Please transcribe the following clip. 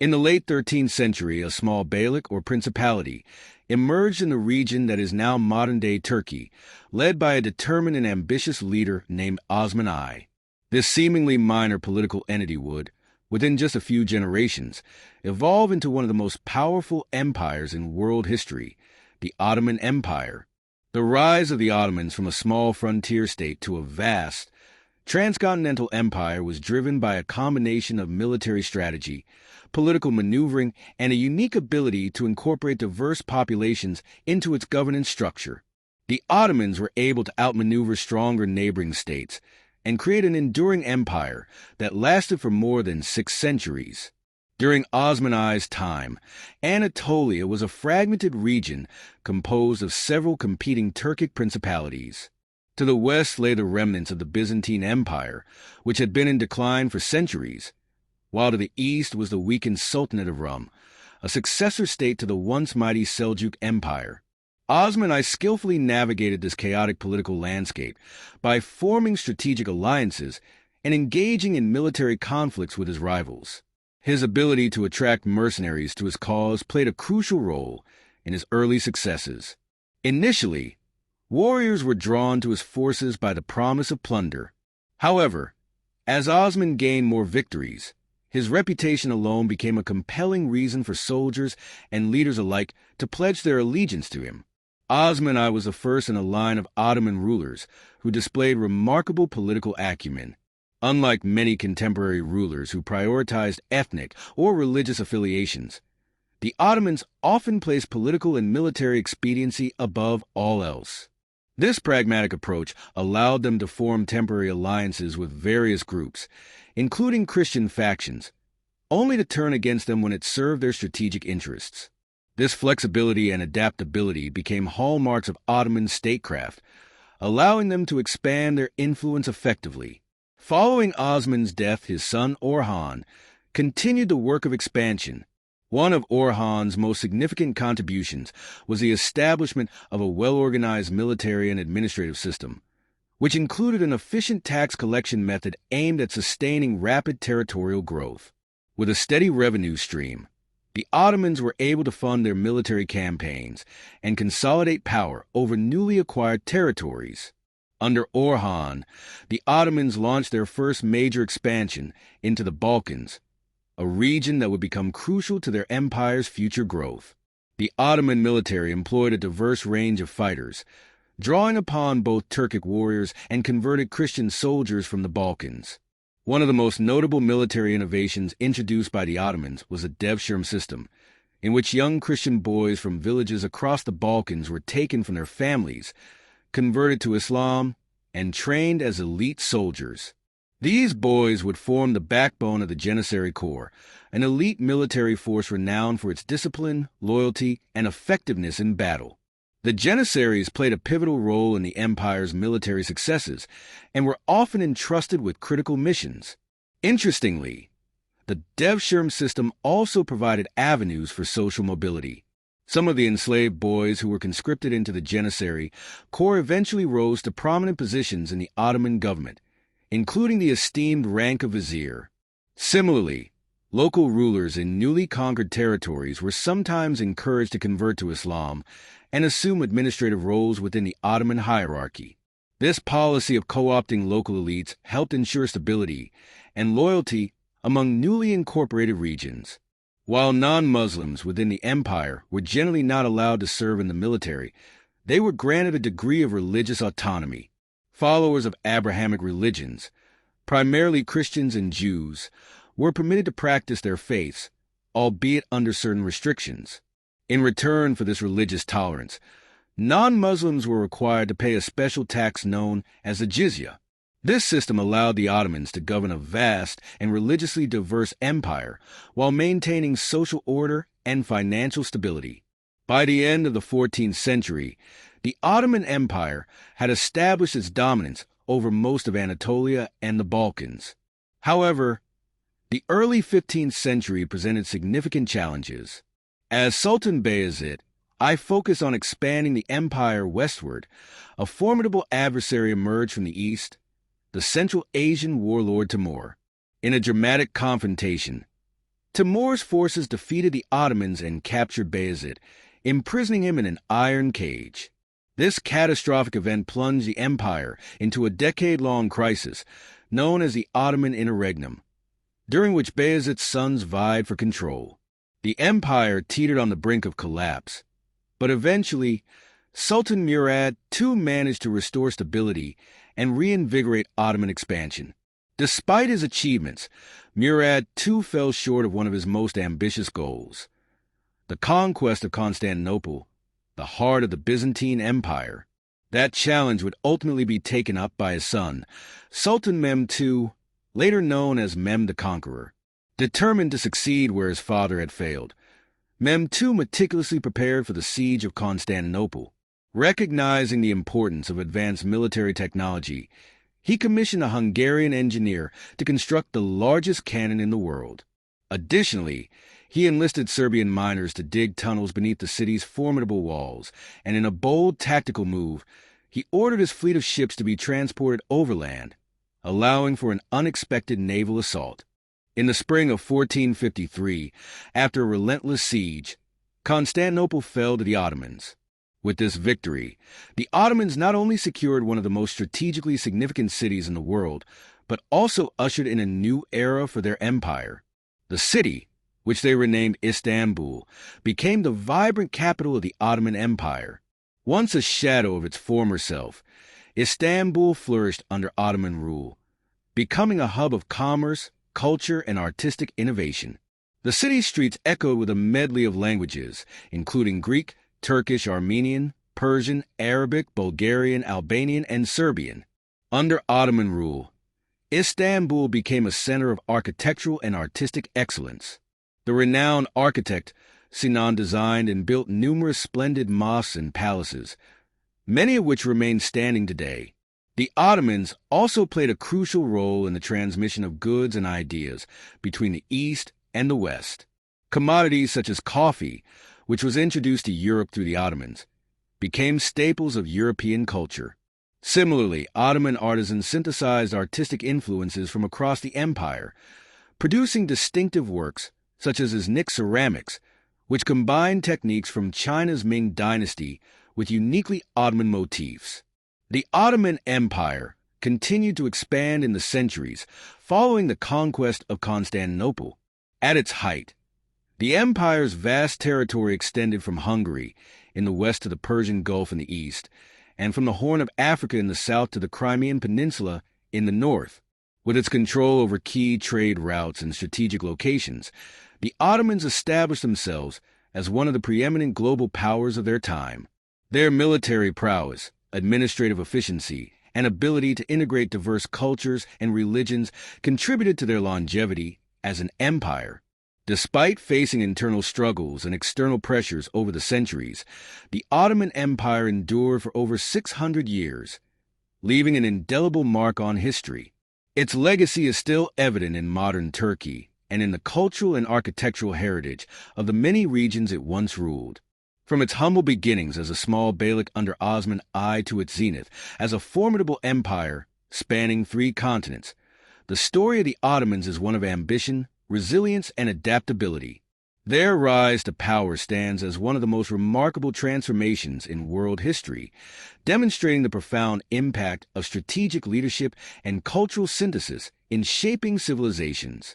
In the late 13th century, a small beylik or principality emerged in the region that is now modern-day Turkey, led by a determined and ambitious leader named Osman I. This seemingly minor political entity would, within just a few generations, evolve into one of the most powerful empires in world history, the Ottoman Empire. The rise of the Ottomans from a small frontier state to a vast, transcontinental empire was driven by a combination of military strategy, political maneuvering, and a unique ability to incorporate diverse populations into its governance structure. The Ottomans were able to outmaneuver stronger neighboring states and create an enduring empire that lasted for more than 6 centuries. During Osman I's time, Anatolia was a fragmented region composed of several competing Turkic principalities. To the west lay the remnants of the Byzantine Empire, which had been in decline for centuries, while to the east was the weakened Sultanate of Rum, a successor state to the once mighty Seljuk Empire. Osman I skillfully navigated this chaotic political landscape by forming strategic alliances and engaging in military conflicts with his rivals. His ability to attract mercenaries to his cause played a crucial role in his early successes. Initially, warriors were drawn to his forces by the promise of plunder. However, as Osman gained more victories, his reputation alone became a compelling reason for soldiers and leaders alike to pledge their allegiance to him. Osman I was the first in a line of Ottoman rulers who displayed remarkable political acumen. Unlike many contemporary rulers who prioritized ethnic or religious affiliations, the Ottomans often placed political and military expediency above all else. This pragmatic approach allowed them to form temporary alliances with various groups, including Christian factions, only to turn against them when it served their strategic interests. This flexibility and adaptability became hallmarks of Ottoman statecraft, allowing them to expand their influence effectively. Following Osman's death, his son Orhan continued the work of expansion. One of Orhan's most significant contributions was the establishment of a well-organized military and administrative system, which included an efficient tax collection method aimed at sustaining rapid territorial growth. With a steady revenue stream, the Ottomans were able to fund their military campaigns and consolidate power over newly acquired territories. Under Orhan, the Ottomans launched their first major expansion into the Balkans, a region that would become crucial to their empire's future growth. The Ottoman military employed a diverse range of fighters, drawing upon both Turkic warriors and converted Christian soldiers from the Balkans. One of the most notable military innovations introduced by the Ottomans was the devshirme system, in which young Christian boys from villages across the Balkans were taken from their families, converted to Islam, and trained as elite soldiers. These boys would form the backbone of the Janissary Corps, an elite military force renowned for its discipline, loyalty, and effectiveness in battle. The Janissaries played a pivotal role in the empire's military successes and were often entrusted with critical missions. Interestingly, the devshirme system also provided avenues for social mobility. Some of the enslaved boys who were conscripted into the Janissary Corps eventually rose to prominent positions in the Ottoman government, including the esteemed rank of vizier. Similarly, local rulers in newly conquered territories were sometimes encouraged to convert to Islam and assume administrative roles within the Ottoman hierarchy. This policy of co-opting local elites helped ensure stability and loyalty among newly incorporated regions. While non-Muslims within the empire were generally not allowed to serve in the military, they were granted a degree of religious autonomy. Followers of Abrahamic religions, primarily Christians and Jews, were permitted to practice their faiths, albeit under certain restrictions. In return for this religious tolerance, non-Muslims were required to pay a special tax known as the jizya. This system allowed the Ottomans to govern a vast and religiously diverse empire while maintaining social order and financial stability. By the end of the 14th century, the Ottoman Empire had established its dominance over most of Anatolia and the Balkans. However, the early 15th century presented significant challenges. As Sultan Bayezid I focused on expanding the empire westward. A formidable adversary emerged from the east, the Central Asian warlord Timur. In a dramatic confrontation, Timur's forces defeated the Ottomans and captured Bayezid, imprisoning him in an iron cage. This catastrophic event plunged the empire into a decade-long crisis known as the Ottoman Interregnum, during which Bayezid's sons vied for control. The empire teetered on the brink of collapse, but eventually, Sultan Murad II managed to restore stability and reinvigorate Ottoman expansion. Despite his achievements, Murad II fell short of one of his most ambitious goals: the conquest of Constantinople, the heart of the Byzantine Empire. That challenge would ultimately be taken up by his son, Sultan Mehmed II, later known as Mehmed the Conqueror. Determined to succeed where his father had failed, Mehmed II meticulously prepared for the siege of Constantinople. Recognizing the importance of advanced military technology, he commissioned a Hungarian engineer to construct the largest cannon in the world. Additionally, he enlisted Serbian miners to dig tunnels beneath the city's formidable walls, and in a bold tactical move, he ordered his fleet of ships to be transported overland, allowing for an unexpected naval assault. In the spring of 1453, after a relentless siege, Constantinople fell to the Ottomans. With this victory, the Ottomans not only secured one of the most strategically significant cities in the world, but also ushered in a new era for their empire. The city, which they renamed Istanbul, became the vibrant capital of the Ottoman Empire. Once a shadow of its former self, Istanbul flourished under Ottoman rule, becoming a hub of commerce, culture, and artistic innovation. The city's streets echoed with a medley of languages, including Greek, Turkish, Armenian, Persian, Arabic, Bulgarian, Albanian, and Serbian. Under Ottoman rule, Istanbul became a center of architectural and artistic excellence. The renowned architect Sinan designed and built numerous splendid mosques and palaces, many of which remain standing today. The Ottomans also played a crucial role in the transmission of goods and ideas between the East and the West. Commodities such as coffee, which was introduced to Europe through the Ottomans, became staples of European culture. Similarly, Ottoman artisans synthesized artistic influences from across the empire, producing distinctive works such as Islamic ceramics, which combined techniques from China's Ming dynasty with uniquely Ottoman motifs. The Ottoman Empire continued to expand in the centuries following the conquest of Constantinople. At its height, the empire's vast territory extended from Hungary in the west to the Persian Gulf in the east, and from the Horn of Africa in the south to the Crimean Peninsula in the north. With its control over key trade routes and strategic locations, the Ottomans established themselves as one of the preeminent global powers of their time. Their military prowess, administrative efficiency, and ability to integrate diverse cultures and religions contributed to their longevity as an empire. Despite facing internal struggles and external pressures over the centuries, the Ottoman Empire endured for over 600 years, leaving an indelible mark on history. Its legacy is still evident in modern Turkey and in the cultural and architectural heritage of the many regions it once ruled. From its humble beginnings as a small beylik under Osman I to its zenith as a formidable empire spanning 3 continents, the story of the Ottomans is one of ambition, resilience, and adaptability. Their rise to power stands as one of the most remarkable transformations in world history, demonstrating the profound impact of strategic leadership and cultural synthesis in shaping civilizations.